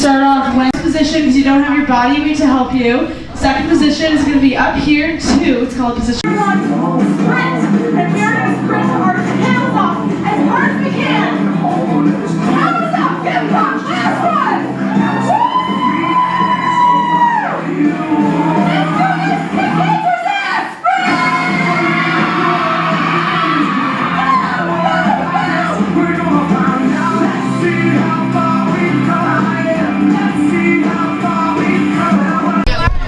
start off one position because you don't have your body weight to help you. Second position is going to be up here too. It's called position. Sprint, and we are going to sprint our tails off as hard as we can. Hands up, get them up, last one.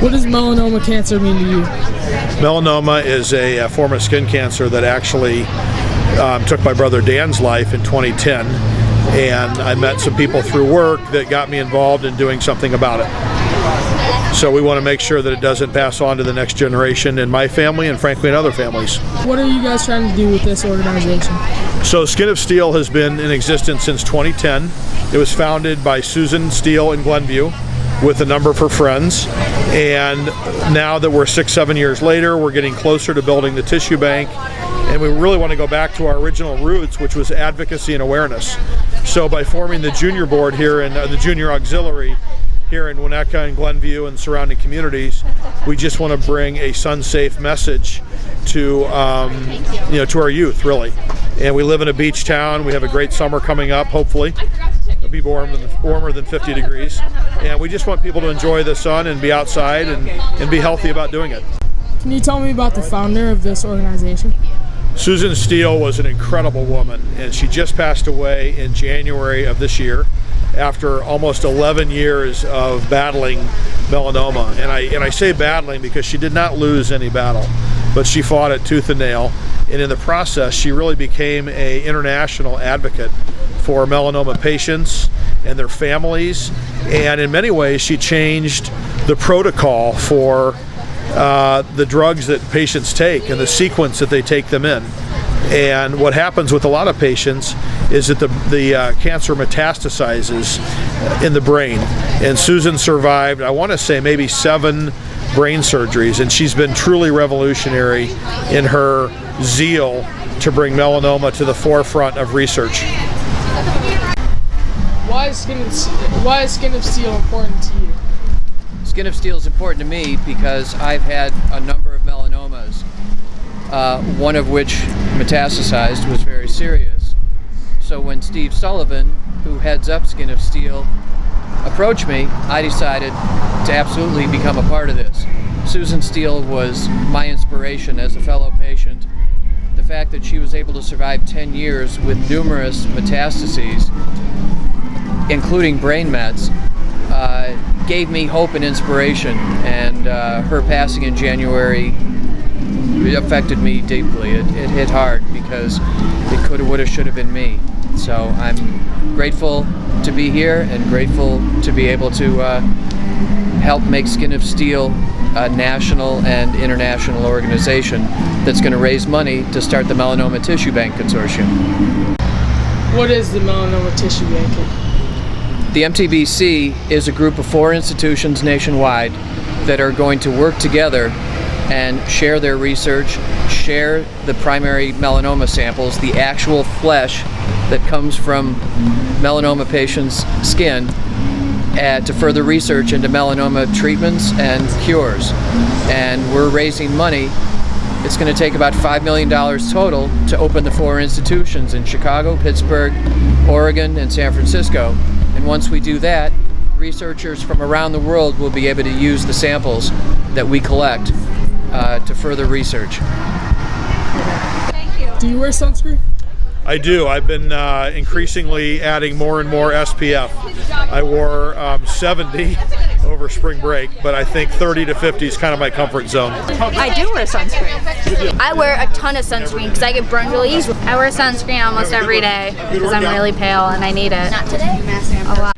What does melanoma cancer mean to you? Melanoma is a form of skin cancer that actually took my brother Dan's life in 2010, and I met some people through work that got me involved in doing something about it. So we want to make sure that it doesn't pass on to the next generation in my family and frankly in other families. What are you guys trying to do with this organization? So Skin of Steel has been in existence since 2010. It was founded by Susan Steele in Glenview with a number of her friends, and now that we're 6-7 years later, we're getting closer to building the tissue bank, and we really want to go back to our original roots, which was advocacy and awareness. So by forming the junior board here and the junior auxiliary here in Winnetka and Glenview and surrounding communities, we just want to bring a sun-safe message to to our youth, really. And we live in a beach town. We have a great summer coming up, hopefully. It'll be warmer than 50 degrees. And we just want people to enjoy the sun and be outside and be healthy about doing it. Can you tell me about the founder of this organization? Susan Steele was an incredible woman, and she just passed away in January of this year after almost 11 years of battling melanoma. And I say battling because she did not lose any battle, but she fought it tooth and nail. And in the process, she really became an international advocate for melanoma patients and their families. And in many ways, she changed the protocol for the drugs that patients take and the sequence that they take them in. And what happens with a lot of patients is that the cancer metastasizes in the brain. And Susan survived, I want to say, maybe 7 brain surgeries, and she's been truly revolutionary in her zeal to bring melanoma to the forefront of research. Why is Skin of Steel important to you? Skin of Steel is important to me because I've had a number of melanomas, one of which metastasized, was very serious. So when Steve Sullivan, who heads up Skin of Steel, approached me, I decided to absolutely become a part of this. Susan Steele was my inspiration as a fellow patient. The fact that she was able to survive 10 years with numerous metastases, including brain mets, gave me hope and inspiration, and her passing in January affected me deeply. It hit hard because it could have, would have, should have been me. So I'm grateful to be here and grateful to be able to help make Skin of Steel a national and international organization that's going to raise money to start the Melanoma Tissue Bank Consortium. What is the Melanoma Tissue Bank? The MTBC is a group of 4 institutions nationwide that are going to work together and share their research, share the primary melanoma samples, the actual flesh that comes from melanoma patients' skin, to further research into melanoma treatments and cures. And we're raising money. It's going to take about $5 million total to open the 4 institutions in Chicago, Pittsburgh, Oregon, and San Francisco. And once we do that, researchers from around the world will be able to use the samples that we collect to further research. Thank you. Do you wear sunscreen? I do. I've been increasingly adding more and more SPF. I wore 70 over spring break, but I think 30 to 50 is kind of my comfort zone. I do wear sunscreen. I wear a ton of sunscreen because I get burned really easily. I wear sunscreen almost every day because I'm really pale and I need it. Not today. A lot.